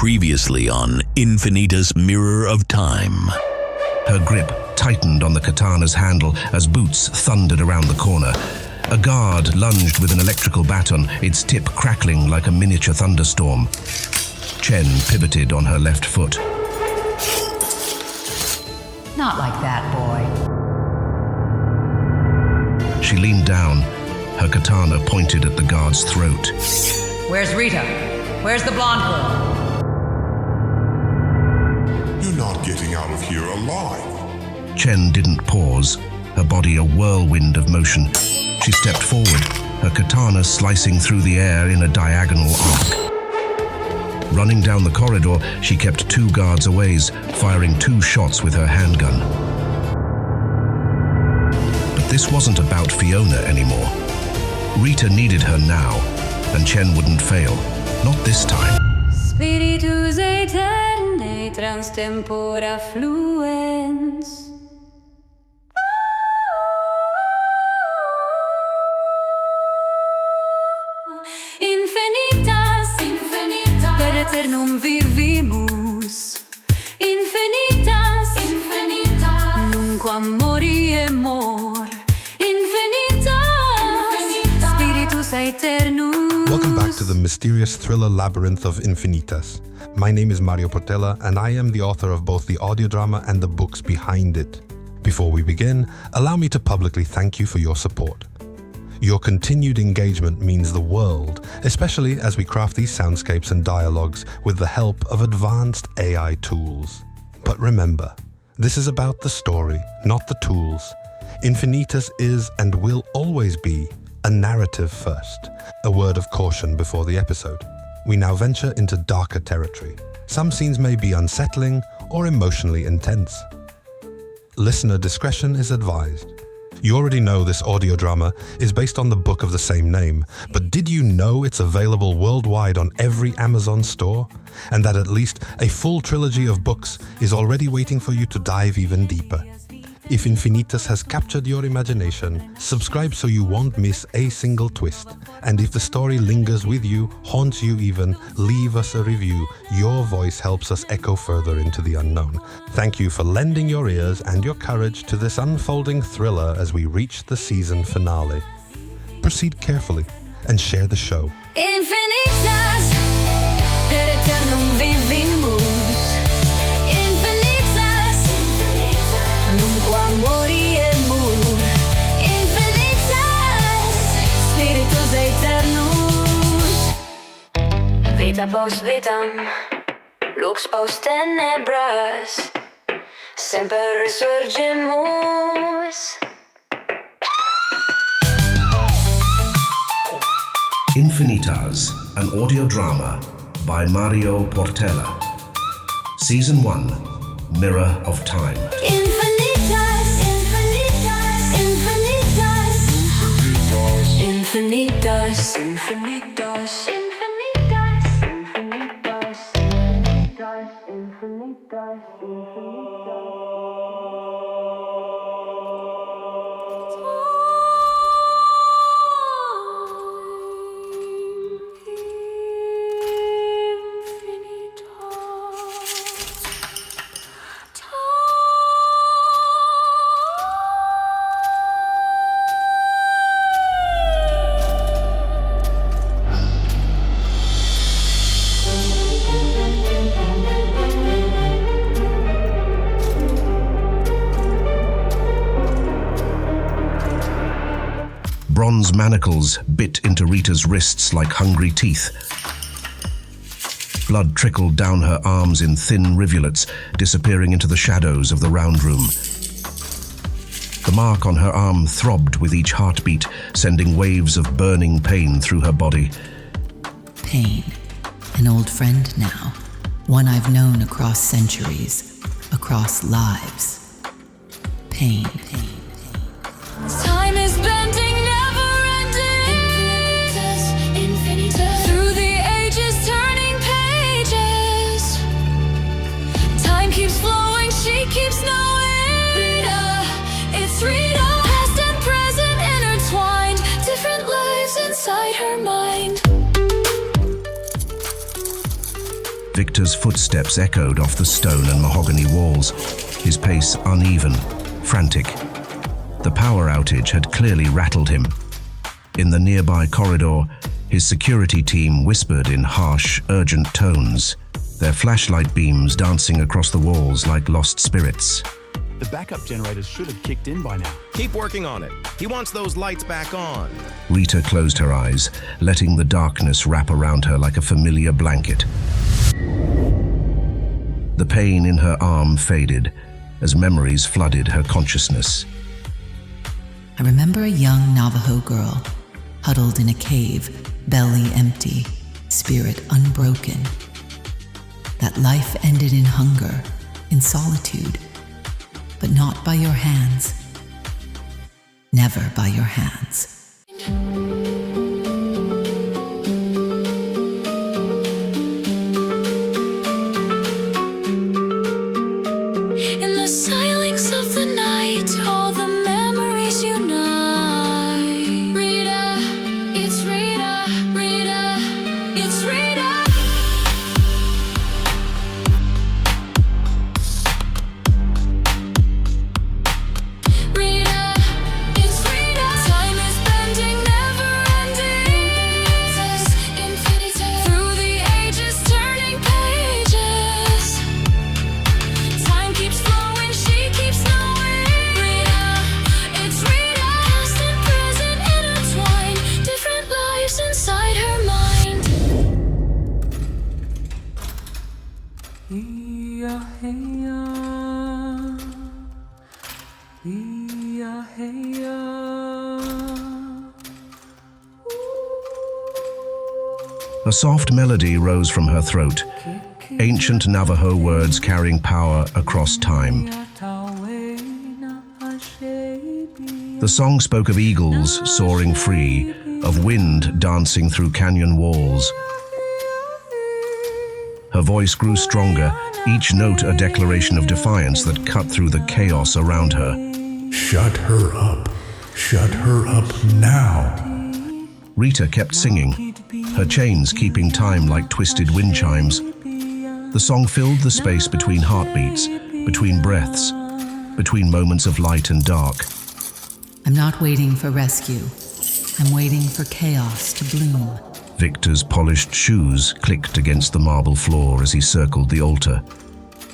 Previously on Infinitas Mirror of Time. Her grip tightened on the katana's handle as boots thundered around the corner. A guard lunged with an electrical baton, its tip crackling like a miniature thunderstorm. Chen pivoted on her left foot. Not like that, boy. She leaned down, her katana pointed at the guard's throat. Where's Rita? Where's the blonde girl? You're not getting out of here alive. Chen didn't pause, her body a whirlwind of motion. She stepped forward, her katana slicing through the air in a diagonal arc. Running down the corridor, she kept two guards away, firing 2 shots with her handgun. But this wasn't about Fiona anymore. Rita needed her now, and Chen wouldn't fail. Not this time. Spiritus aeternae transtempora fluens. Infinitas, infinitas, per aeternum vivimus. Infinitas, infinitas, nunquam moriemur. Infinitas, infinitas, spiritus aeternus. Welcome back to the mysterious thriller labyrinth of Infinitas. My name is Mário Portela, and I am the author of both the audio drama and the books behind it. Before we begin, allow me to publicly thank you for your support. Your continued engagement means the world, especially as we craft these soundscapes and dialogues with the help of advanced AI tools. But remember, this is about the story, not the tools. Infinitas is and will always be a narrative first. A word of caution before the episode. We now venture into darker territory. Some scenes may be unsettling or emotionally intense. Listener discretion is advised. You already know this audio drama is based on the book of the same name, but did you know it's available worldwide on every Amazon store? And that at least a full trilogy of books is already waiting for you to dive even deeper. If Infinitas has captured your imagination, subscribe so you won't miss a single twist. And if the story lingers with you, haunts you even, leave us a review. Your voice helps us echo further into the unknown. Thank you for lending your ears and your courage to this unfolding thriller as we reach the season finale. Proceed carefully and share the show. Infinitas, per aeternum vivimus. Nunquam moriemur. Infinitas, spiritus aeternus. Vita post vitam, lux post tenebras, semper resurgimus. Infinitas, an audio drama by Mário Portela. Season 1, Mirror of Time. Infinitas, infinitas, infinitas, infinitas, infinitas, infinitas, infinitas, infinitas, Bronze manacles bit into Rita's wrists like hungry teeth. Blood trickled down her arms in thin rivulets, disappearing into the shadows of the round room. The mark on her arm throbbed with each heartbeat, sending waves of burning pain through her body. Pain. An old friend now. One I've known across centuries, across lives. Pain. Time is bending, never ending. Infinitas. Through the ages, turning pages. Time keeps flowing, she keeps knowing. Rita, it's Rita. Past and present intertwined, different lives inside her mind. Victor's footsteps echoed off the stone and mahogany walls, his pace uneven, frantic. The power outage had clearly rattled him. In the nearby corridor, his security team whispered in harsh, urgent tones, their flashlight beams dancing across the walls like lost spirits. The backup generators should have kicked in by now. Keep working on it. He wants those lights back on. Rita closed her eyes, letting the darkness wrap around her like a familiar blanket. The pain in her arm faded as memories flooded her consciousness. I remember a young Navajo girl, huddled in a cave, belly empty, spirit unbroken. That life ended in hunger, in solitude, but not by your hands. Never by your hands. In the silence of the night, all the memories unite. Rita, it's Rita, Rita, it's Rita. Rita, it's Rita. Time is bending, never ending. Infinity. Through the ages, turning pages. Time keeps flowing, she keeps knowing. Rita, it's Rita. Past and present intertwined, different lives inside her mind. A soft melody rose from her throat, ancient Navajo words carrying power across time. The song spoke of eagles soaring free, of wind dancing through canyon walls. Her voice grew stronger, each note a declaration of defiance that cut through the chaos around her. Shut her up. Shut her up now. Rita kept singing, her chains keeping time like twisted wind chimes. The song filled the space between heartbeats, between breaths, between moments of light and dark. I'm not waiting for rescue. I'm waiting for chaos to bloom. Victor's polished shoes clicked against the marble floor as he circled the altar.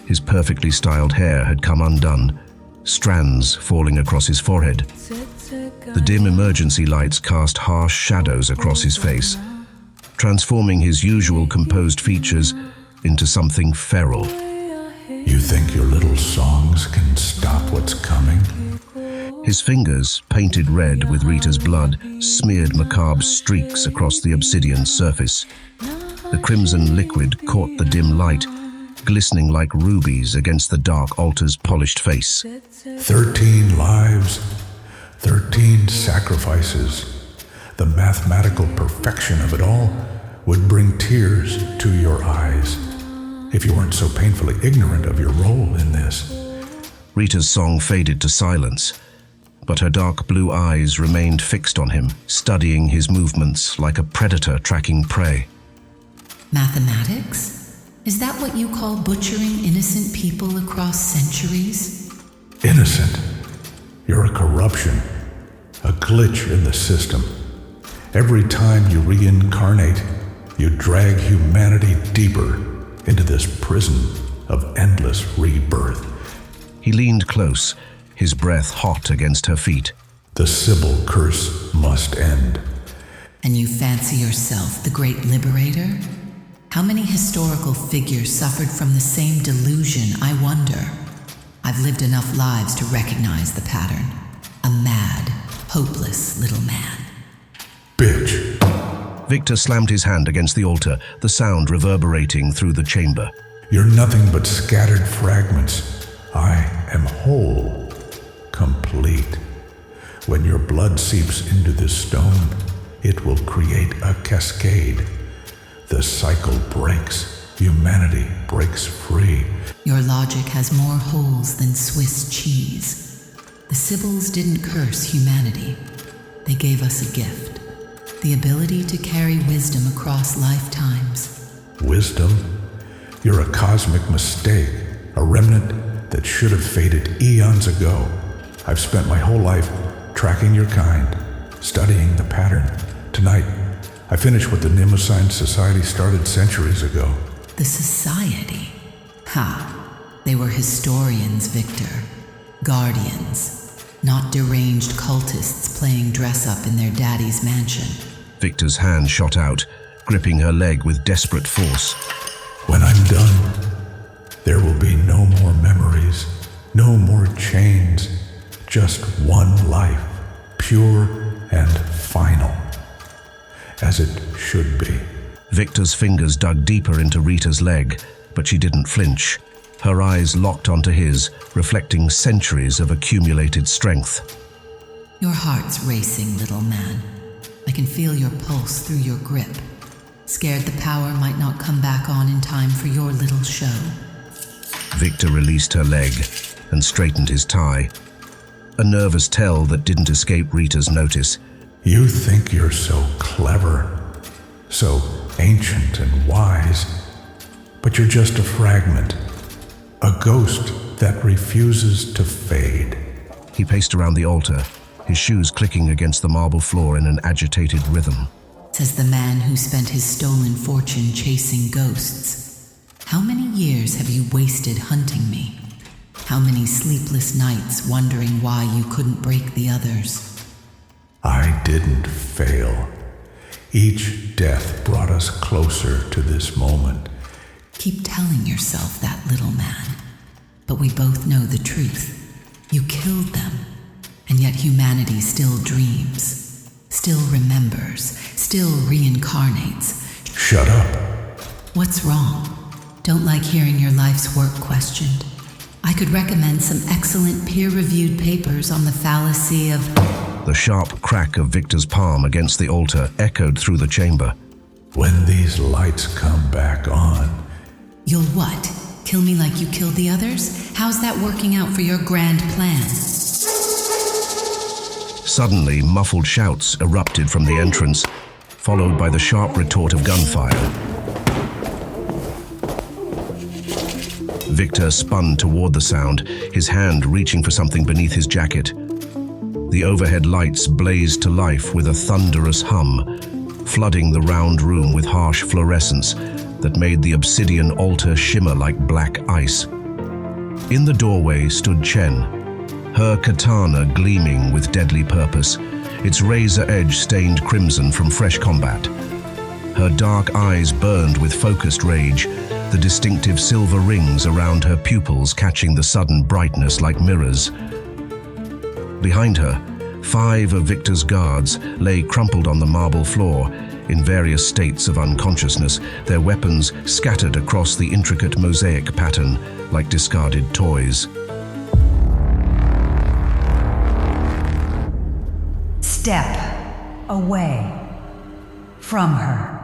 His perfectly styled hair had come undone, strands falling across his forehead. The dim emergency lights cast harsh shadows across his face, transforming his usual composed features into something feral. You think your little songs can stop what's coming? His fingers, painted red with Rita's blood, smeared macabre streaks across the obsidian surface. The crimson liquid caught the dim light, glistening like rubies against the dark altar's polished face. 13 lives, 13 sacrifices. The mathematical perfection of it all would bring tears to your eyes if you weren't so painfully ignorant of your role in this. Rita's song faded to silence, but her dark blue eyes remained fixed on him, studying his movements like a predator tracking prey. Mathematics? Is that what you call butchering innocent people across centuries? Innocent. You're a corruption, a glitch in the system. Every time you reincarnate, you drag humanity deeper into this prison of endless rebirth. He leaned close, his breath hot against her feet. The Sybil curse must end. And you fancy yourself the great liberator? How many historical figures suffered from the same delusion, I wonder? I've lived enough lives to recognize the pattern. A mad, hopeless little man. Bitch. Victor slammed his hand against the altar, the sound reverberating through the chamber. You're nothing but scattered fragments. I am whole, complete. When your blood seeps into this stone, it will create a cascade. The cycle breaks. Humanity breaks free. Your logic has more holes than Swiss cheese. The Sibyls didn't curse humanity. They gave us a gift. The ability to carry wisdom across lifetimes. Wisdom? You're a cosmic mistake, a remnant that should have faded eons ago. I've spent my whole life tracking your kind, studying the pattern. Tonight, I finished what the Mnemosyne Society started centuries ago. The Society? Ha! They were historians, Victor. Guardians. Not deranged cultists playing dress-up in their daddy's mansion. Victor's hand shot out, gripping her leg with desperate force. When I'm done, there will be no more memories, no more chains, just one life, pure and final, as it should be. Victor's fingers dug deeper into Rita's leg, but she didn't flinch. Her eyes locked onto his, reflecting centuries of accumulated strength. Your heart's racing, little man. I can feel your pulse through your grip. Scared the power might not come back on in time for your little show. Victor released her leg and straightened his tie. A nervous tell that didn't escape Rita's notice. You think you're so clever, so ancient and wise, but you're just a fragment, a ghost that refuses to fade. He paced around the altar, his shoes clicking against the marble floor in an agitated rhythm. Says the man who spent his stolen fortune chasing ghosts. How many years have you wasted hunting me? How many sleepless nights wondering why you couldn't break the others? I didn't fail. Each death brought us closer to this moment. Keep telling yourself that, little man. But we both know the truth. You killed them, and yet humanity still dreams, still remembers, still reincarnates. Shut up. What's wrong? Don't like hearing your life's work questioned. I could recommend some excellent peer-reviewed papers on the fallacy of... The sharp crack of Victor's palm against the altar echoed through the chamber. When these lights come back on... You'll what? Kill me like you killed the others? How's that working out for your grand plan? Suddenly, muffled shouts erupted from the entrance, followed by the sharp retort of gunfire. Victor spun toward the sound, his hand reaching for something beneath his jacket. The overhead lights blazed to life with a thunderous hum, flooding the round room with harsh fluorescence that made the obsidian altar shimmer like black ice. In the doorway stood Chen, her katana gleaming with deadly purpose, its razor edge stained crimson from fresh combat. Her dark eyes burned with focused rage, the distinctive silver rings around her pupils catching the sudden brightness like mirrors. Behind her, 5 of Victor's guards lay crumpled on the marble floor, in various states of unconsciousness, their weapons scattered across the intricate mosaic pattern like discarded toys. Step away from her.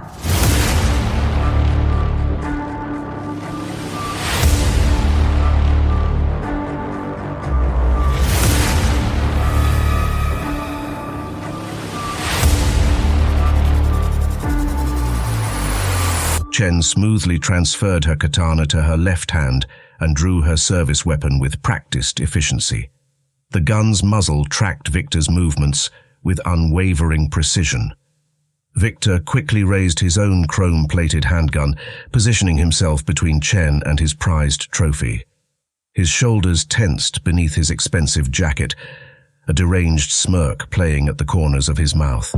Chen smoothly transferred her katana to her left hand and drew her service weapon with practiced efficiency. The gun's muzzle tracked Victor's movements with unwavering precision. Victor quickly raised his own chrome-plated handgun, positioning himself between Chen and his prized trophy. His shoulders tensed beneath his expensive jacket, a deranged smirk playing at the corners of his mouth.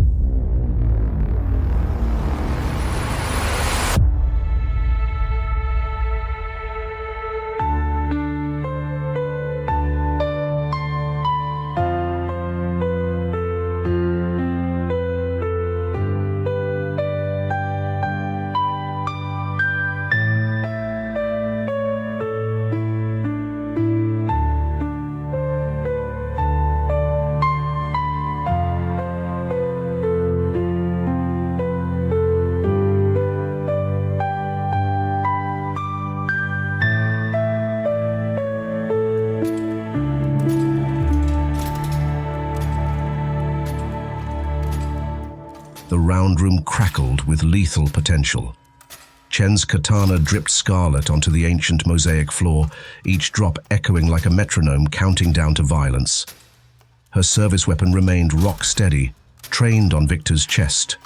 The round room crackled with lethal potential. Chen's katana dripped scarlet onto the ancient mosaic floor, each drop echoing like a metronome counting down to violence. Her service weapon remained rock steady, trained on Victor's chest.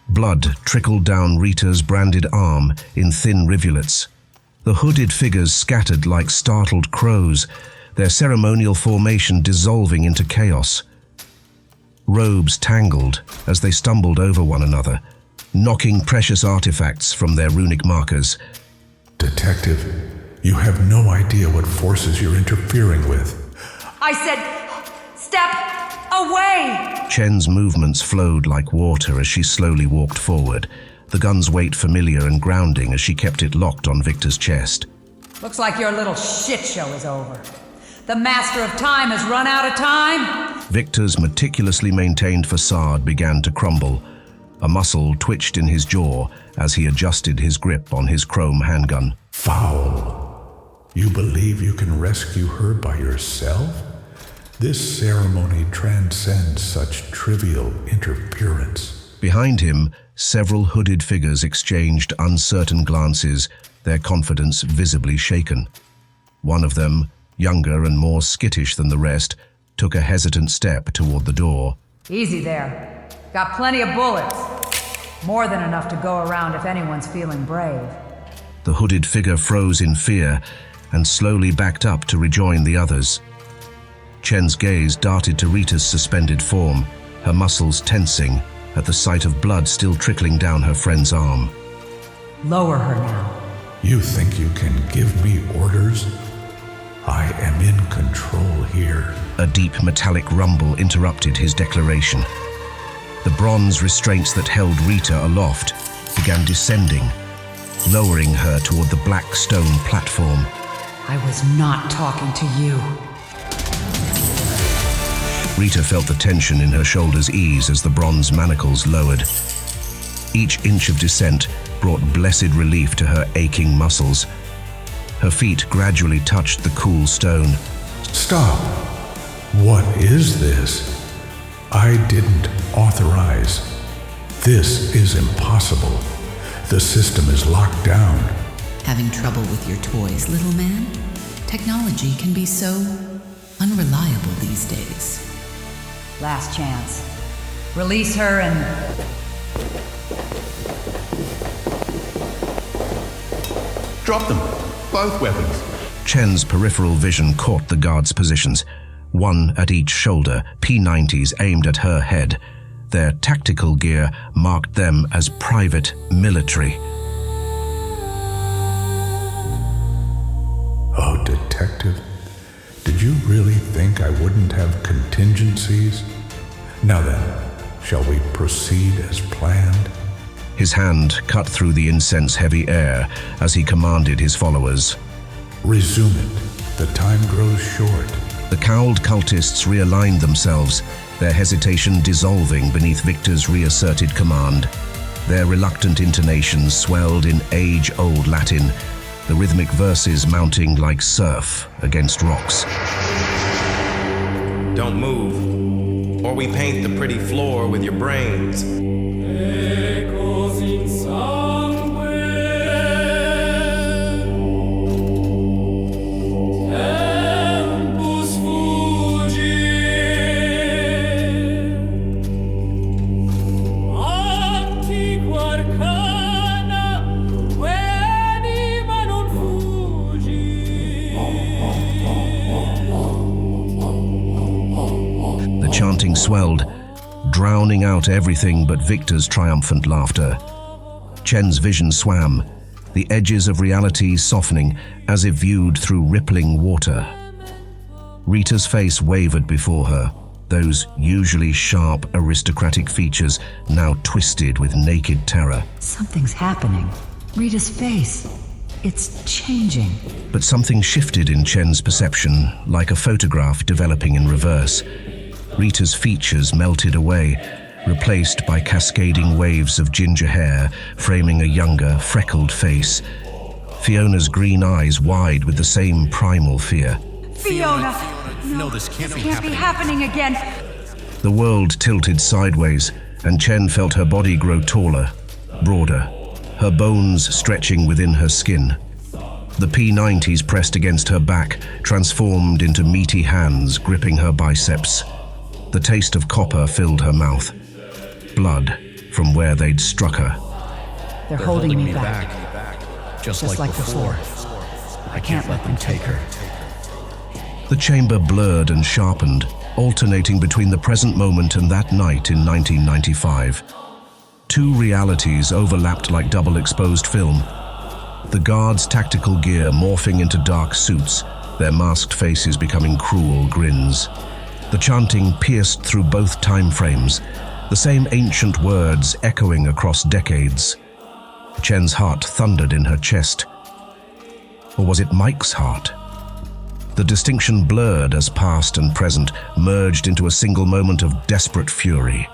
Blood trickled down Rita's branded arm in thin rivulets. The hooded figures scattered like startled crows, their ceremonial formation dissolving into chaos. Robes tangled as they stumbled over one another, knocking precious artifacts from their runic markers. Detective, you have no idea what forces you're interfering with. I said, step away! Chen's movements flowed like water as she slowly walked forward, the gun's weight familiar and grounding as she kept it locked on Victor's chest. Looks like your little shit show is over. The Master of Time has run out of time. Victor's meticulously maintained facade began to crumble. A muscle twitched in his jaw as he adjusted his grip on his chrome handgun. Foul. You believe you can rescue her by yourself? This ceremony transcends such trivial interference. Behind him, several hooded figures exchanged uncertain glances, their confidence visibly shaken. One of them, younger and more skittish than the rest, took a hesitant step toward the door. Easy there. Got plenty of bullets. More than enough to go around if anyone's feeling brave. The hooded figure froze in fear and slowly backed up to rejoin the others. Chen's gaze darted to Rita's suspended form, her muscles tensing at the sight of blood still trickling down her friend's arm. Lower her now. You think you can give me orders? I am in control here. A deep metallic rumble interrupted his declaration. The bronze restraints that held Rita aloft began descending, lowering her toward the black stone platform. I was not talking to you. Rita felt the tension in her shoulders ease as the bronze manacles lowered. Each inch of descent brought blessed relief to her aching muscles. Her feet gradually touched the cool stone. Stop! What is this? I didn't authorize. This is impossible. The system is locked down. Having trouble with your toys, little man? Technology can be so unreliable these days. Last chance. Release her and... Drop them. Both weapons. Chen's peripheral vision caught the guards' positions, one at each shoulder, P-90s aimed at her head. Their tactical gear marked them as private military. Oh, Detective, did you really think I wouldn't have contingencies? Now then, shall we proceed as planned? His hand cut through the incense-heavy air as he commanded his followers. Resume it. The time grows short. The cowled cultists realigned themselves, their hesitation dissolving beneath Victor's reasserted command. Their reluctant intonations swelled in age-old Latin, the rhythmic verses mounting like surf against rocks. Don't move, or we paint the pretty floor with your brains. Chanting swelled, drowning out everything but Victor's triumphant laughter. Chen's vision swam, the edges of reality softening as if viewed through rippling water. Rita's face wavered before her, those usually sharp aristocratic features now twisted with naked terror. Something's happening. Rita's face. It's changing. But something shifted in Chen's perception, like a photograph developing in reverse. Rita's features melted away, replaced by cascading waves of ginger hair, framing a younger, freckled face. Fiona's green eyes wide with the same primal fear. Fiona! No, this can't be happening again. The world tilted sideways, and Chen felt her body grow taller, broader. her bones stretching within her skin. The P90s pressed against her back, transformed into meaty hands gripping her biceps. The taste of copper filled her mouth. Blood from where they'd struck her. They're holding me back. Just like before. I can't let them take her. The chamber blurred and sharpened, alternating between the present moment and that night in 1995. Two realities overlapped like double-exposed film. The guards' tactical gear morphing into dark suits, their masked faces becoming cruel grins. The chanting pierced through both time frames, the same ancient words echoing across decades. Chen's heart thundered in her chest. Or was it Mike's heart? The distinction blurred as past and present merged into a single moment of desperate fury.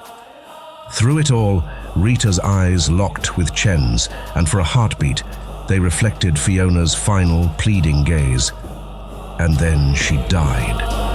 Through it all, Rita's eyes locked with Chen's, and for a heartbeat, they reflected Fiona's final pleading gaze. And then she died.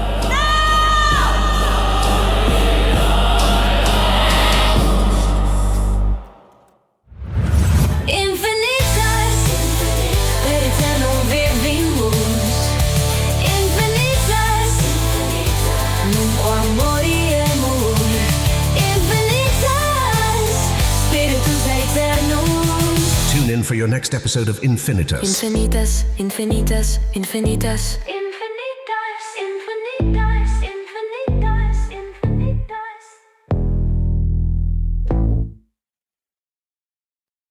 Tune in for your next episode of Infinitas. Infinitas, infinitas, infinitas.